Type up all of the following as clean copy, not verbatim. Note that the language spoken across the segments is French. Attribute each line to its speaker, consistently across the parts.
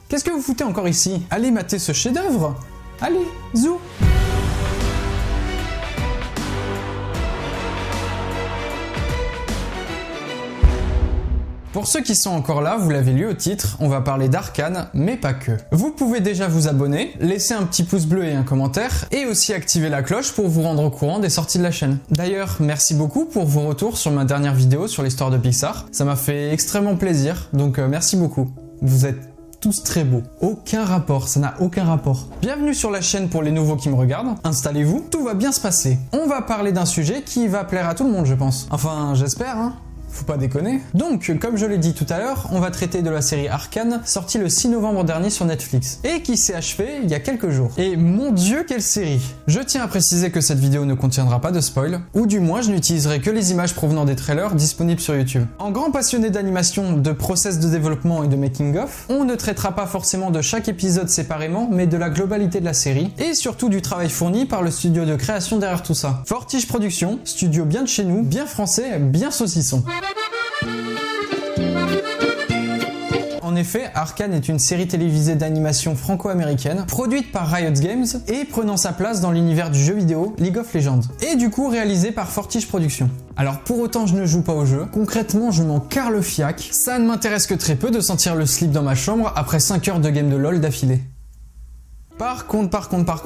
Speaker 1: Qu'est-ce que vous foutez encore ici? Allez mater ce chef-d'œuvre! Allez, zou! Pour ceux qui sont encore là, vous l'avez lu au titre, on va parler d'Arcane, mais pas que. Vous pouvez déjà vous abonner, laisser un petit pouce bleu et un commentaire, et aussi activer la cloche pour vous rendre au courant des sorties de la chaîne. D'ailleurs, merci beaucoup pour vos retours sur ma dernière vidéo sur l'histoire de Pixar. Ça m'a fait extrêmement plaisir, donc merci beaucoup. Vous êtes tous très beaux. Aucun rapport, ça n'a aucun rapport. Bienvenue sur la chaîne pour les nouveaux qui me regardent. Installez-vous, tout va bien se passer. On va parler d'un sujet qui va plaire à tout le monde, je pense. Enfin, j'espère, hein. Faut pas déconner. Donc, comme je l'ai dit tout à l'heure, on va traiter de la série Arcane, sortie le 6 novembre dernier sur Netflix, et qui s'est achevée il y a quelques jours. Et mon dieu, quelle série! Je tiens à préciser que cette vidéo ne contiendra pas de spoil, ou du moins je n'utiliserai que les images provenant des trailers disponibles sur YouTube. En grand passionné d'animation, de process de développement et de making-of, on ne traitera pas forcément de chaque épisode séparément, mais de la globalité de la série, et surtout du travail fourni par le studio de création derrière tout ça. Fortige Productions, studio bien de chez nous, bien français, bien saucisson. En effet, Arcane est une série télévisée d'animation franco-américaine, produite par Riot Games et prenant sa place dans l'univers du jeu vidéo League of Legends, et du coup réalisée par Fortige Productions. Alors pour autant je ne joue pas au jeu, concrètement je m'en carre le fiac, ça ne m'intéresse que très peu de sentir le slip dans ma chambre après 5 heures de game de LoL d'affilée. Par contre,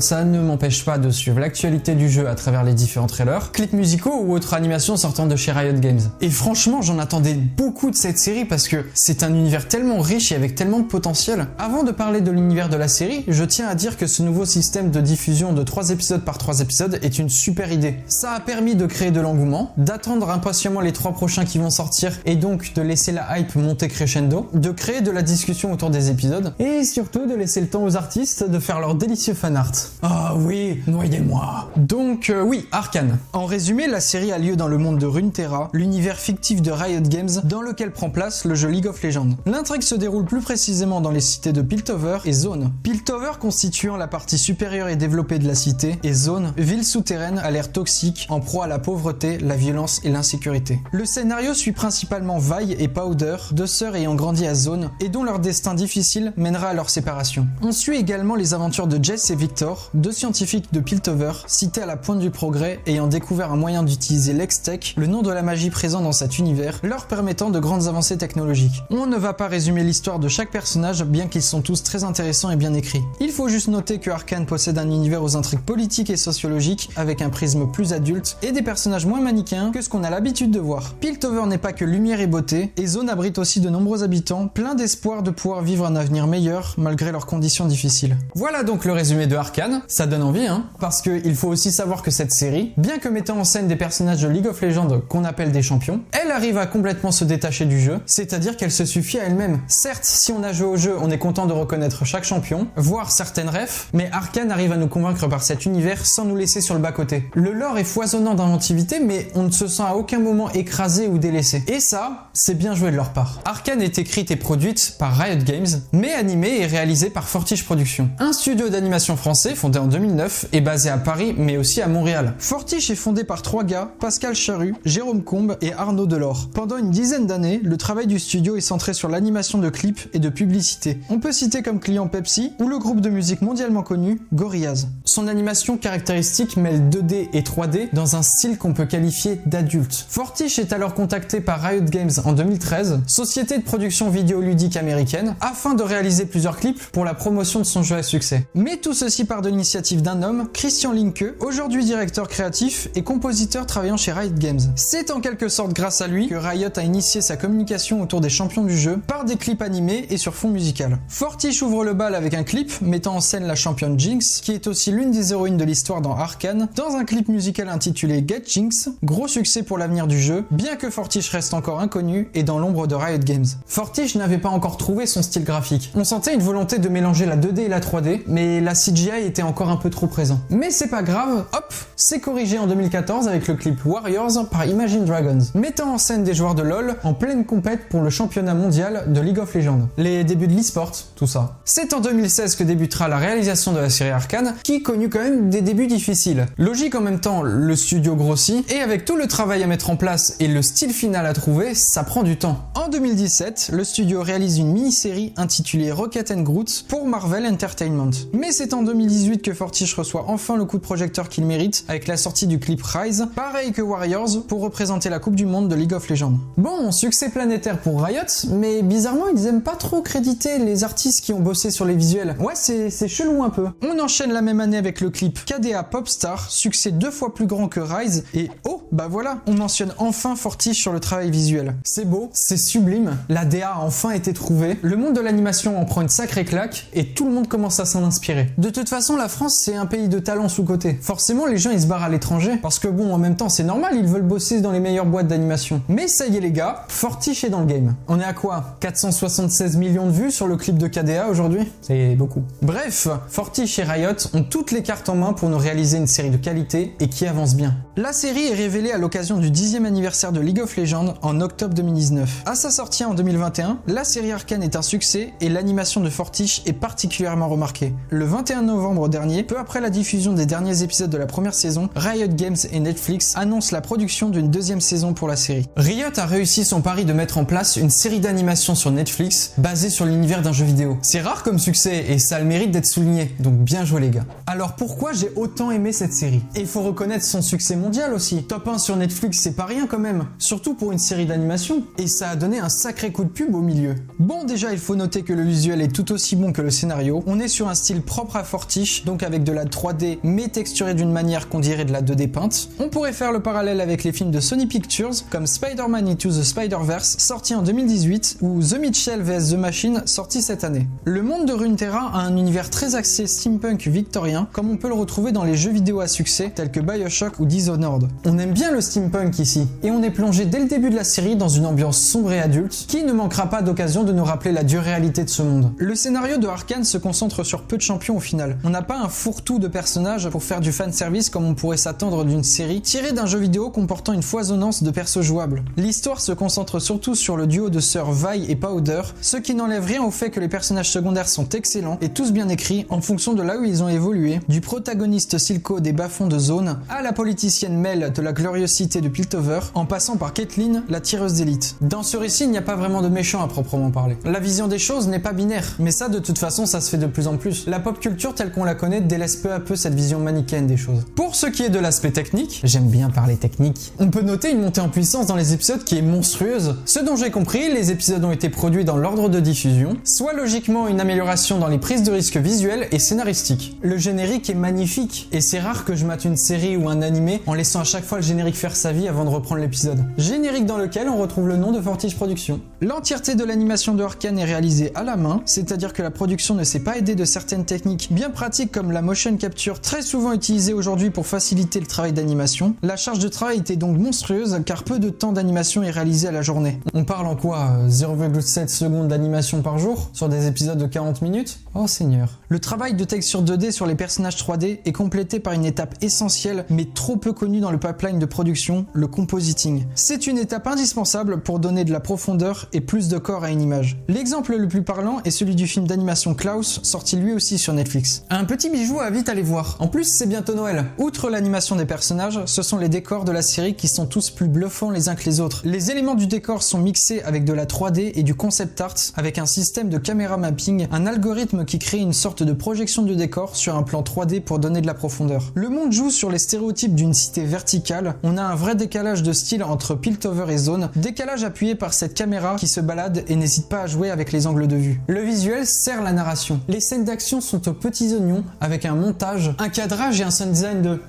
Speaker 1: ça ne m'empêche pas de suivre l'actualité du jeu à travers les différents trailers, clips musicaux ou autres animations sortant de chez Riot Games. Et franchement, j'en attendais beaucoup de cette série parce que c'est un univers tellement riche et avec tellement de potentiel. Avant de parler de l'univers de la série, je tiens à dire que ce nouveau système de diffusion de 3 épisodes par 3 épisodes est une super idée. Ça a permis de créer de l'engouement, d'attendre impatiemment les 3 prochains qui vont sortir et donc de laisser la hype monter crescendo, de créer de la discussion autour des épisodes et surtout de laisser le temps aux artistes de faire leur délicieux fanart. Ah oui, noyez-moi. Donc oui, Arcane. En résumé, la série a lieu dans le monde de Runeterra, l'univers fictif de Riot Games dans lequel prend place le jeu League of Legends. L'intrigue se déroule plus précisément dans les cités de Piltover et Zone. Piltover constituant la partie supérieure et développée de la cité, et Zone, ville souterraine à l'air toxique, en proie à la pauvreté, la violence et l'insécurité. Le scénario suit principalement Vi et Powder, deux sœurs ayant grandi à Zone et dont leur destin difficile mènera à leur séparation. On suit également les aventures de Jess et Victor, deux scientifiques de Piltover, cités à la pointe du progrès ayant découvert un moyen d'utiliser l'Hextech, le nom de la magie présent dans cet univers, leur permettant de grandes avancées technologiques. On ne va pas résumer l'histoire de chaque personnage, bien qu'ils sont tous très intéressants et bien écrits. Il faut juste noter que Arcane possède un univers aux intrigues politiques et sociologiques, avec un prisme plus adulte, et des personnages moins manichéens que ce qu'on a l'habitude de voir. Piltover n'est pas que lumière et beauté, et Zone abrite aussi de nombreux habitants, pleins d'espoir de pouvoir vivre un avenir meilleur, malgré leurs conditions difficiles. Voilà donc le résumé de Arcane, ça donne envie hein, parce qu'il faut aussi savoir que cette série, bien que mettant en scène des personnages de League of Legends qu'on appelle des champions, elle arrive à complètement se détacher du jeu, c'est-à-dire qu'elle se suffit à elle-même. Certes, si on a joué au jeu, on est content de reconnaître chaque champion, voire certaines refs, mais Arcane arrive à nous convaincre par cet univers sans nous laisser sur le bas-côté. Le lore est foisonnant d'inventivité, mais on ne se sent à aucun moment écrasé ou délaissé. Et ça, c'est bien joué de leur part. Arcane est écrite et produite par Riot Games, mais animée et réalisée par Fortige Productions, un studio d'animation français fondé en 2009 et basé à Paris mais aussi à Montréal. Fortige est fondé par 3 gars, Pascal Charru, Jérôme Combe et Arnaud Delors. Pendant une dizaine d'années, le travail du studio est centré sur l'animation de clips et de publicités. On peut citer comme client Pepsi ou le groupe de musique mondialement connu Gorillaz. Son animation caractéristique mêle 2D et 3D dans un style qu'on peut qualifier d'adulte. Fortige est alors contacté par Riot Games en 2013, société de production vidéoludique américaine, afin de réaliser plusieurs clips pour la promotion de son jeu à succès. Mais tout ceci part de l'initiative d'un homme, Christian Linke, aujourd'hui directeur créatif et compositeur travaillant chez Riot Games. C'est en quelque sorte grâce à lui que Riot a initié sa communication autour des champions du jeu par des clips animés et sur fond musical. Fortige ouvre le bal avec un clip mettant en scène la championne Jinx, qui est aussi l'une des héroïnes de l'histoire dans Arcane, dans un clip musical intitulé Get Jinx, gros succès pour l'avenir du jeu, bien que Fortige reste encore inconnu et dans l'ombre de Riot Games. Fortige n'avait pas encore trouvé son style graphique. On sentait une volonté de mélanger la 2D et la 3D, jouer, mais la CGI était encore un peu trop présent. Mais c'est pas grave, hop, c'est corrigé en 2014 avec le clip Warriors par Imagine Dragons, mettant en scène des joueurs de LoL en pleine compète pour le championnat mondial de League of Legends. Les débuts de l'e-sport, tout ça. C'est en 2016 que débutera la réalisation de la série Arcane, qui connut quand même des débuts difficiles. Logique en même temps, le studio grossit, et avec tout le travail à mettre en place et le style final à trouver, ça prend du temps. En 2017, le studio réalise une mini-série intitulée Rocket and Groot pour Marvel Entertainment. Mais c'est en 2018 que Fortiche reçoit enfin le coup de projecteur qu'il mérite avec la sortie du clip Rise, pareil que Warriors, pour représenter la Coupe du Monde de League of Legends. Bon, succès planétaire pour Riot, mais bizarrement ils aiment pas trop créditer les artistes qui ont bossé sur les visuels. Ouais, c'est chelou un peu. On enchaîne la même année avec le clip KDA Popstar, succès 2 fois plus grand que Rise, et oh, bah voilà, on mentionne enfin Fortiche sur le travail visuel. C'est beau, c'est sublime, la DA a enfin été trouvée, le monde de l'animation en prend une sacrée claque, et tout le monde commence à s'en inspirer. De toute façon, la France c'est un pays de talent sous-coté. Forcément, les gens ils se barrent à l'étranger, parce que bon, en même temps c'est normal, ils veulent bosser dans les meilleures boîtes d'animation. Mais ça y est les gars, Fortiche est dans le game. On est à quoi? 476 millions de vues sur le clip de KDA aujourd'hui? C'est beaucoup. Bref, Fortiche et Riot ont toutes les cartes en main pour nous réaliser une série de qualité et qui avance bien. La série est révélée à l'occasion du 10e anniversaire de League of Legends en octobre 2019. À sa sortie en 2021, la série Arcane est un succès et l'animation de Fortiche est particulièrement remarquée. Le 21 novembre dernier, peu après la diffusion des derniers épisodes de la première saison, Riot Games et Netflix annoncent la production d'une deuxième saison pour la série. Riot a réussi son pari de mettre en place une série d'animation sur Netflix basée sur l'univers d'un jeu vidéo. C'est rare comme succès et ça a le mérite d'être souligné, donc bien joué les gars. Alors pourquoi j'ai autant aimé cette série? Et il faut reconnaître son succès mondial aussi. Top 1 sur Netflix, c'est pas rien quand même, surtout pour une série d'animation. Et ça a donné un sacré coup de pub au milieu. Bon, déjà il faut noter que le visuel est tout aussi bon que le scénario. On est sur un style propre à Fortiche, donc avec de la 3D mais texturée d'une manière qu'on dirait de la 2D peinte. On pourrait faire le parallèle avec les films de Sony Pictures comme Spider-Man Into the Spider-Verse sorti en 2018 ou The Mitchell vs The Machine sorti cette année. Le monde de Runeterra a un univers très axé steampunk victorien comme on peut le retrouver dans les jeux vidéo à succès tels que BioShock ou Dishonored. On aime bien le steampunk ici et on est plongé dès le début de la série dans une ambiance sombre et adulte qui ne manquera pas d'occasion de nous rappeler la dure réalité de ce monde. Le scénario de Arcane se concentre sur peu de champions au final. On n'a pas un fourre-tout de personnages pour faire du fanservice comme on pourrait s'attendre d'une série tirée d'un jeu vidéo comportant une foisonnance de persos jouables. L'histoire se concentre surtout sur le duo de sœurs Vi et Powder, ce qui n'enlève rien au fait que les personnages secondaires sont excellents et tous bien écrits en fonction de là où ils ont évolué, du protagoniste Silco des bas-fonds de Zone à la politicienne Mel de la glorieuse cité de Piltover, en passant par Caitlyn, la tireuse d'élite. Dans ce récit, il n'y a pas vraiment de méchants à proprement parler. La vision des choses n'est pas binaire, mais ça de toute façon ça se fait de plus en plus. La pop culture telle qu'on la connaît délaisse peu à peu cette vision manichéenne des choses. Pour ce qui est de l'aspect technique, j'aime bien parler technique, on peut noter une montée en puissance dans les épisodes qui est monstrueuse. Ce dont j'ai compris, les épisodes ont été produits dans l'ordre de diffusion, soit logiquement une amélioration dans les prises de risque visuelles et scénaristiques. Le générique est magnifique, et c'est rare que je mate une série ou un animé en laissant à chaque fois le générique faire sa vie avant de reprendre l'épisode. Générique dans lequel on retrouve le nom de Fortiche Productions. L'entièreté de l'animation de Arcane est réalisée à la main, c'est-à-dire que la production ne s'est pas aidée de certaines techniques bien pratiques comme la motion capture très souvent utilisée aujourd'hui pour faciliter le travail d'animation. La charge de travail était donc monstrueuse car peu de temps d'animation est réalisé à la journée. On parle en quoi 0,7 secondes d'animation par jour sur des épisodes de 40 minutes? Oh seigneur. Le travail de texture 2D sur les personnages 3D est complété par une étape essentielle mais trop peu connue dans le pipeline de production, le compositing. C'est une étape indispensable pour donner de la profondeur et plus de corps à une image. L'exemple le plus parlant est celui du film d'animation Klaus, sorti lui aussi sur Netflix. Un petit bijou à vite aller voir. En plus, c'est bientôt Noël. Outre l'animation des personnages, ce sont les décors de la série qui sont tous plus bluffants les uns que les autres. Les éléments du décor sont mixés avec de la 3D et du concept art, avec un système de caméra mapping, un algorithme qui crée une sorte de projection du décor sur un plan 3D pour donner de la profondeur. Le monde joue sur les stéréotypes d'une cité verticale. On a un vrai décalage de style entre Piltover et Zone, décalage appuyé par cette caméra qui se balade et n'hésite pas à jouer avec les angles de vue. Le visuel sert la narration. Les scènes d'action sont aux petits oignons avec un montage, un cadrage et un sound design de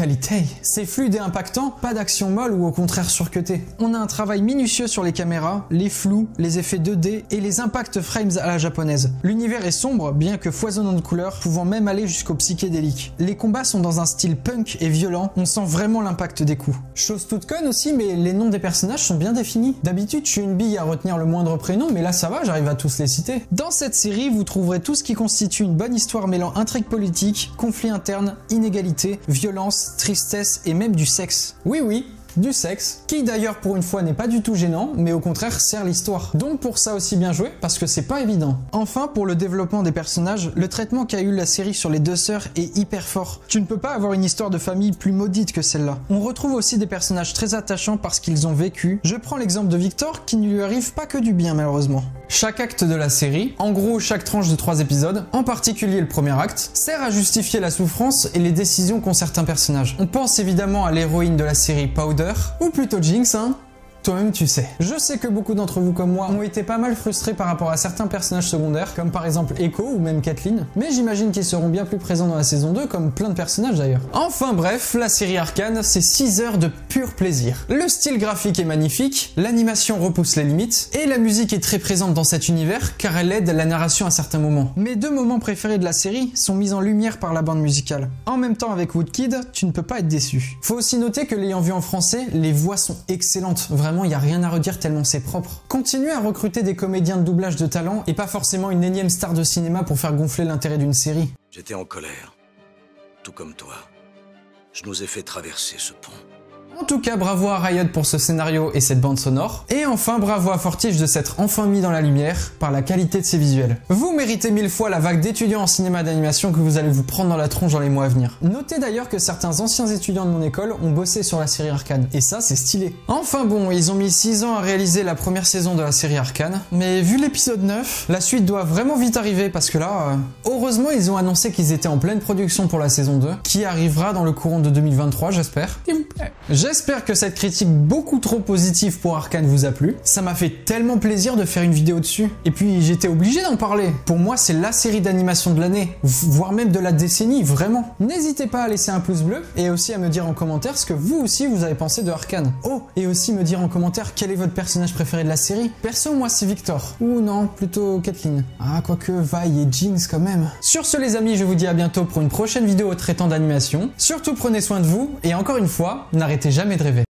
Speaker 1: qualité. C'est fluide et impactant, pas d'action molle ou au contraire surcutée. On a un travail minutieux sur les caméras, les flous, les effets 2D et les impact frames à la japonaise. L'univers est sombre, bien que foisonnant de couleurs, pouvant même aller jusqu'au psychédélique. Les combats sont dans un style punk et violent, on sent vraiment l'impact des coups. Chose toute conne aussi, mais les noms des personnages sont bien définis. D'habitude, je suis une bille à retenir le moindre prénom, mais là ça va, j'arrive à tous les citer. Dans cette série, vous trouverez tout ce qui constitue une bonne histoire mêlant intrigue politique, conflits internes, inégalité, violence, tristesse et même du sexe. Oui, du sexe, qui d'ailleurs pour une fois n'est pas du tout gênant, mais au contraire sert l'histoire. Donc pour ça aussi bien joué, parce que c'est pas évident. Enfin, pour le développement des personnages, le traitement qu'a eu la série sur les deux sœurs est hyper fort. Tu ne peux pas avoir une histoire de famille plus maudite que celle-là. On retrouve aussi des personnages très attachants parce qu'ils ont vécu. Je prends l'exemple de Victor, qui ne lui arrive pas que du bien malheureusement. Chaque acte de la série, en gros chaque tranche de 3 épisodes, en particulier le premier acte, sert à justifier la souffrance et les décisions qu'ont certains personnages. On pense évidemment à l'héroïne de la série Powder, ou plutôt Jinx, hein. Toi-même tu sais. Je sais que beaucoup d'entre vous comme moi ont été pas mal frustrés par rapport à certains personnages secondaires, comme par exemple Echo ou même Kathleen, mais j'imagine qu'ils seront bien plus présents dans la saison 2, comme plein de personnages d'ailleurs. Enfin bref, la série Arcane, c'est 6 heures de pur plaisir. Le style graphique est magnifique, l'animation repousse les limites, et la musique est très présente dans cet univers, car elle aide la narration à certains moments. Mes 2 moments préférés de la série sont mis en lumière par la bande musicale. En même temps avec Woodkid, tu ne peux pas être déçu. Faut aussi noter que l'ayant vu en français, les voix sont excellentes, vraiment il n'y a rien à redire tellement c'est propre. Continuez à recruter des comédiens de doublage de talent et pas forcément une énième star de cinéma pour faire gonfler l'intérêt d'une série.
Speaker 2: J'étais en colère, tout comme toi. Je nous ai fait traverser ce pont.
Speaker 1: En tout cas, bravo à Riot pour ce scénario et cette bande sonore. Et enfin, bravo à Fortige de s'être enfin mis dans la lumière par la qualité de ses visuels. Vous méritez 1000 fois la vague d'étudiants en cinéma d'animation que vous allez vous prendre dans la tronche dans les mois à venir. Notez d'ailleurs que certains anciens étudiants de mon école ont bossé sur la série Arcane. Et ça, c'est stylé. Enfin bon, ils ont mis 6 ans à réaliser la première saison de la série Arcane. Mais vu l'épisode 9, la suite doit vraiment vite arriver parce que là... Heureusement, ils ont annoncé qu'ils étaient en pleine production pour la saison 2, qui arrivera dans le courant de 2023, j'espère. S'il vous plaît. J'espère que cette critique beaucoup trop positive pour Arcane vous a plu. Ça m'a fait tellement plaisir de faire une vidéo dessus. Et puis j'étais obligé d'en parler. Pour moi, c'est la série d'animation de l'année, voire même de la décennie, vraiment. N'hésitez pas à laisser un pouce bleu et aussi à me dire en commentaire ce que vous aussi vous avez pensé de Arcane. Oh, et aussi me dire en commentaire quel est votre personnage préféré de la série. Perso, moi c'est Victor. Ou non, plutôt Kathleen. Ah, quoique Vi et Jinx quand même. Sur ce les amis, je vous dis à bientôt pour une prochaine vidéo traitant d'animation. Surtout prenez soin de vous et encore une fois, n'arrêtez jamais de rêver.